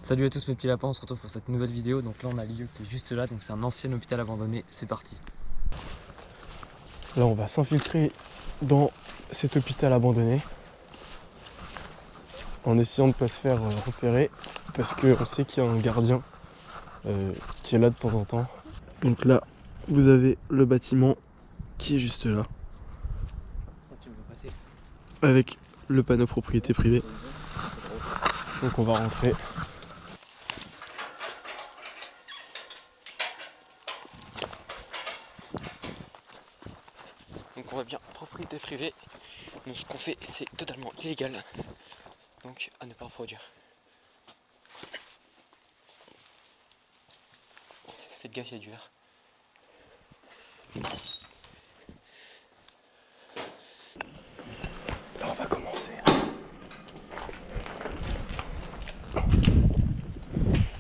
Salut à tous mes petits lapins, on se retrouve pour cette nouvelle vidéo. Donc là on a le lieu qui est juste là, donc c'est un ancien hôpital abandonné, c'est parti. Là on va s'infiltrer dans cet hôpital abandonné en essayant de ne pas se faire repérer parce qu'on sait qu'il y a un gardien qui est là de temps en temps. Donc là vous avez le bâtiment qui est juste là avec le panneau propriété privée. Donc on va rentrer. Donc on voit bien propriété privée. Donc ce qu'on fait c'est totalement illégal. Donc à ne pas reproduire. Faites gaffe, il y a du verre. Là on va commencer.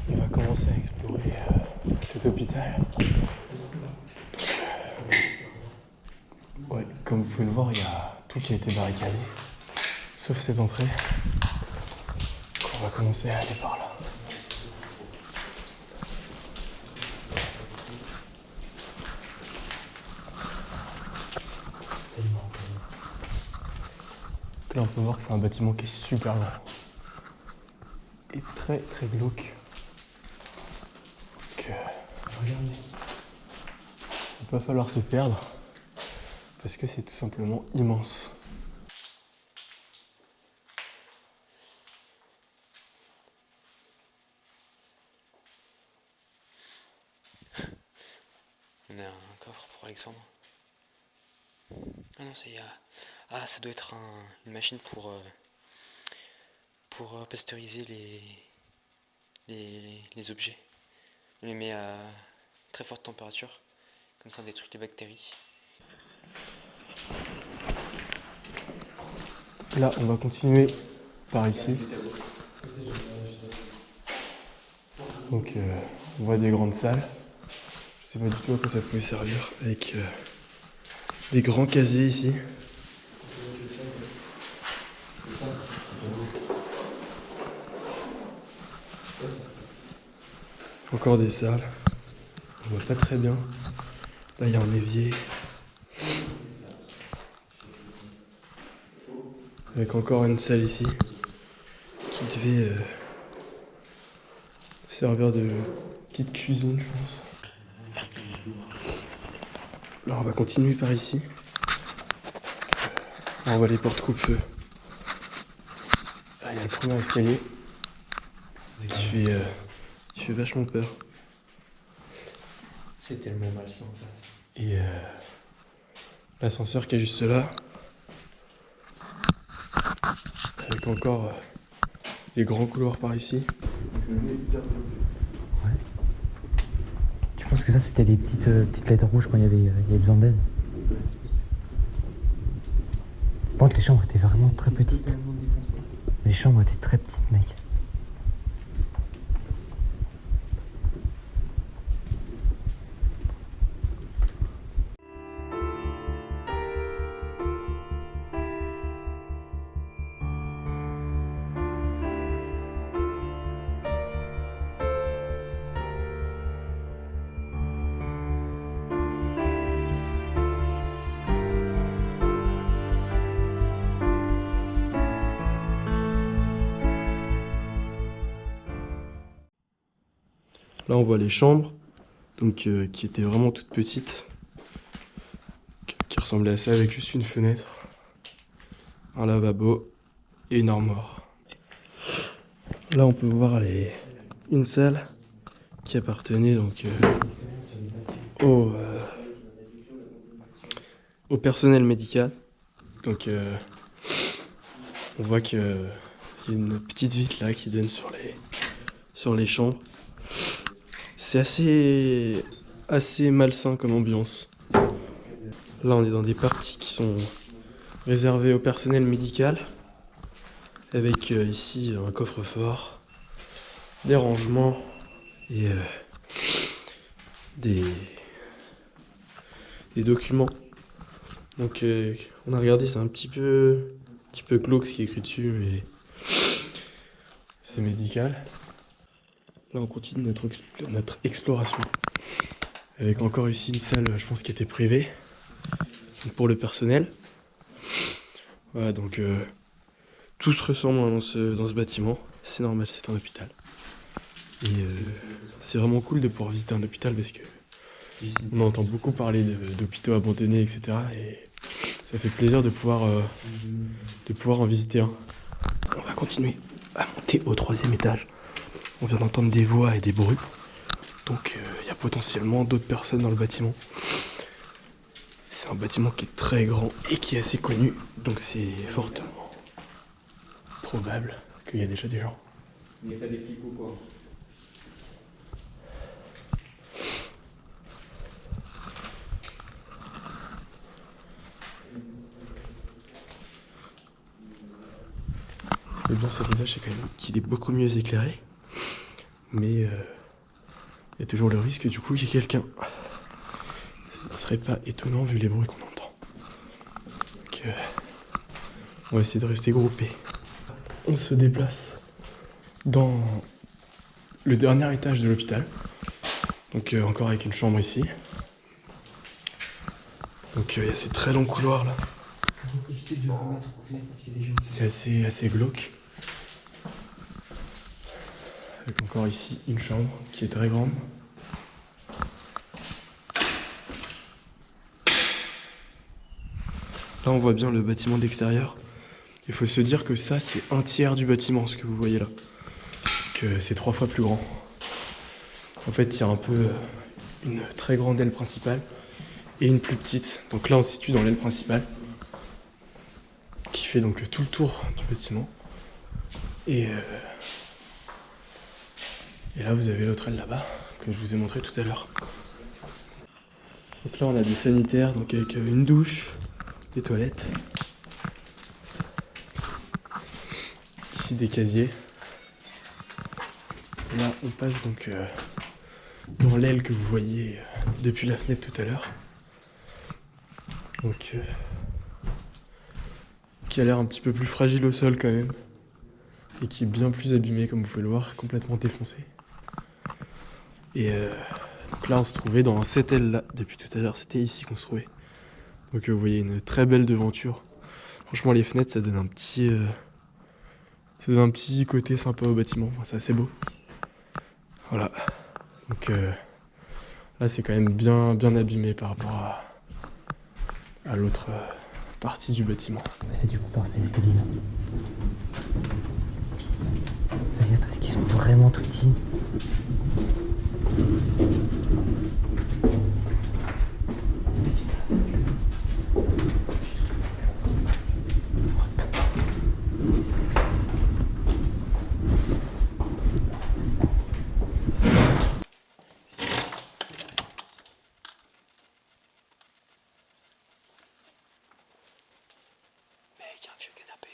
On va commencer à explorer cet hôpital. Ouais, comme vous pouvez le voir, il y a tout qui a été barricadé, sauf cette entrée. Donc on va commencer à aller par là. Là on peut voir que c'est un bâtiment qui est super grand et très très glauque. Donc regardez, il va pas falloir se perdre parce que c'est tout simplement immense. On a un coffre pour Alexandre. Ah non, c'est... Ah, ça doit être une machine pour pasteuriser les objets. On les met à très forte température, comme ça on détruit les bactéries. Là, on va continuer par ici. Donc, on voit des grandes salles. Je sais pas du tout à quoi ça pouvait servir, avec des grands casiers ici. Encore des salles. On voit pas très bien. Là, il y a un évier. Avec encore une salle ici qui devait servir de petite cuisine, je pense. Là, on va continuer par ici. Là, on voit les portes coupe-feu. Là, il y a le premier escalier qui fait vachement peur. C'est tellement malsain en face. Et l'ascenseur qui est juste là. Avec encore des grands couloirs par ici. Ouais. Tu penses que ça c'était les petites lettres rouges quand il y avait besoin d'aide? Bon, les chambres étaient vraiment très petites. Les chambres étaient très petites, mec. Là on voit les chambres, donc qui étaient vraiment toutes petites, qui ressemblaient à ça avec juste une fenêtre, un lavabo et une armoire. Là on peut voir une salle qui appartenait donc au personnel médical. Donc on voit qu'il y a une petite vitre là qui donne sur les chambres. C'est assez malsain comme ambiance. Là on est dans des parties qui sont réservées au personnel médical. Avec ici un coffre-fort, des rangements et des documents. Donc on a regardé, c'est un petit peu glauque ce qui est écrit dessus, mais c'est médical. Là on continue notre exploration. Avec encore ici une salle, je pense, qui était privée. Pour le personnel. Voilà, donc tout se ressemble dans ce bâtiment. C'est normal, c'est un hôpital. Et c'est vraiment cool de pouvoir visiter un hôpital parce que on entend beaucoup parler d'hôpitaux abandonnés, etc. Et ça fait plaisir de pouvoir en visiter un. On va continuer à monter au 3e étage. On vient d'entendre des voix et des bruits. Donc il y a potentiellement d'autres personnes dans le bâtiment. C'est un bâtiment qui est très grand et qui est assez connu. Donc c'est fortement probable qu'il y a déjà des gens. Il n'y a pas des flics ou quoi? Ce qui est bien cet étage, c'est quand même qu'il est beaucoup mieux éclairé. Mais il y a toujours le risque du coup qu'il y ait quelqu'un. Ça ne serait pas étonnant vu les bruits qu'on entend. Donc on va essayer de rester groupés. On se déplace dans le dernier étage de l'hôpital. Donc encore avec une chambre ici. Donc il y a ces très longs couloirs là. C'est assez glauque. Avec encore ici une chambre qui est très grande. Là on voit bien le bâtiment d'extérieur. Il faut se dire que ça c'est un tiers du bâtiment, ce que vous voyez là. Que c'est 3 fois plus grand. En fait il y a un peu une très grande aile principale et une plus petite. Donc là on se situe dans l'aile principale qui fait donc tout le tour du bâtiment. Et là vous avez l'autre aile là-bas que je vous ai montré tout à l'heure. Donc là on a des sanitaires, donc avec une douche, des toilettes. Ici des casiers. Et là on passe donc dans l'aile que vous voyez depuis la fenêtre tout à l'heure. Donc qui a l'air un petit peu plus fragile au sol quand même. Et qui est bien plus abîmé comme vous pouvez le voir, complètement défoncé. Et donc là on se trouvait dans cette aile là, depuis tout à l'heure, c'était ici qu'on se trouvait. Donc vous voyez une très belle devanture. Franchement les fenêtres ça donne un petit côté sympa au bâtiment, enfin, c'est assez beau. Voilà. Donc là c'est quand même bien abîmé par rapport à l'autre partie du bâtiment. C'est du coup par ces escaliers là. Fais gaffe parce qu'ils sont vraiment tout petits. Mec, un vieux canapé.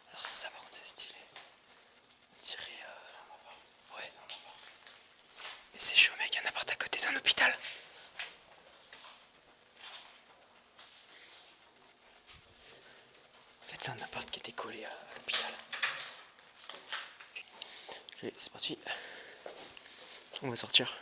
Alors ça par contre c'est stylé. On dirait ouais. Mais c'est chaud mec, un appart à côté d'un hôpital. En fait c'est un appart qui était collé à l'hôpital. Ok, c'est parti. On va sortir.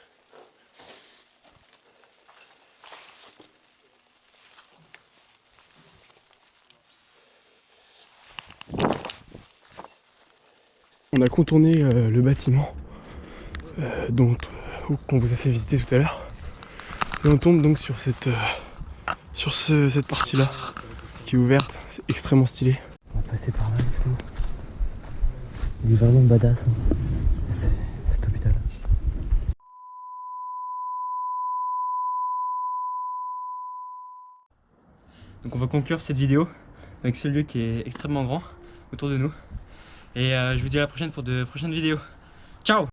On a contourné le bâtiment qu'on vous a fait visiter tout à l'heure. Et on tombe donc sur cette partie là qui est ouverte. C'est extrêmement stylé. On va passer par là du coup. Il est vraiment badass. Hein. C'est cet hôpital. Donc on va conclure cette vidéo avec ce lieu qui est extrêmement grand autour de nous. Et je vous dis à la prochaine pour de prochaines vidéos. Ciao!